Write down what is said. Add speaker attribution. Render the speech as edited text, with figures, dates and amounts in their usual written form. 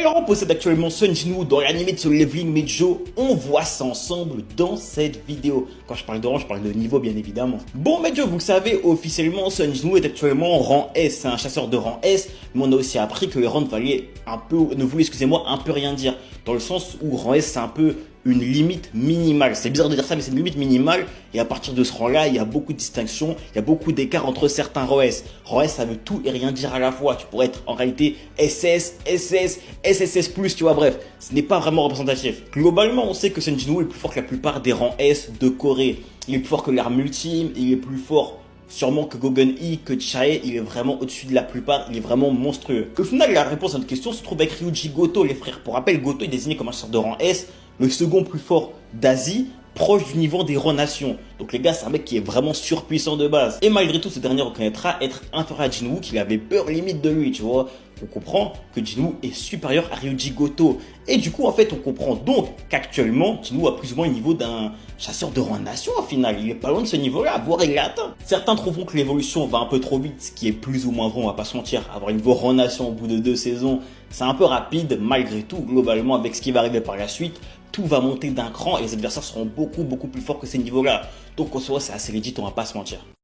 Speaker 1: Quel rang possède actuellement Sun Jinwoo dans l'anime de Solo Leveling Mejo? On voit ça ensemble dans cette vidéo. Quand je parle de rang, je parle de niveau bien évidemment. Bon Mejo, vous le savez, officiellement Sun Jinwoo est actuellement en rang S. C'est un chasseur de rang S, mais on a aussi appris que les rangs ne voulaient, excusez-moi, un peu rien dire. Dans le sens où rang S c'est un peu une limite minimale. C'est bizarre de dire ça, mais c'est une limite minimale. Et à partir de ce rang-là, il y a beaucoup de distinctions, il y a beaucoup d'écarts entre certains rangs S. Rang S, ça veut tout et rien dire à la fois. Tu pourrais être en réalité SS, SS, SSS+, tu vois, bref. Ce n'est pas vraiment représentatif. Globalement, on sait que Sun Jinwoo est plus fort que la plupart des rangs S de Corée. Il est plus fort que l'arme ultime, il est plus fort sûrement que Gogen E, que Chae, il est vraiment au-dessus de la plupart, il est vraiment monstrueux. Au final, la réponse à notre question se trouve avec Ryuji Goto, les frères. Pour rappel, Goto est désigné comme un chasseur de rang S, le second plus fort d'Asie, proche du niveau des rangs nations. Donc les gars, c'est un mec qui est vraiment surpuissant de base. Et malgré tout, ce dernier reconnaîtra être inférieur à Jinwoo, qu'il avait peur limite de lui, tu vois. On comprend que Jinwoo est supérieur à Ryuji Goto. Et du coup, en fait, on comprend donc qu'actuellement, Jinwoo a plus ou moins le niveau d'un chasseur de rang nation au final. Il est pas loin de ce niveau-là, voire il l'a atteint. Certains trouveront que l'évolution va un peu trop vite, ce qui est plus ou moins vrai, on va pas se mentir. Avoir un niveau rang nation au bout de 2 saisons, c'est un peu rapide. Malgré tout, globalement, avec ce qui va arriver par la suite, tout va monter d'un cran et les adversaires seront beaucoup plus forts que ces niveaux-là. Donc en soi, c'est assez legit, on va pas se mentir.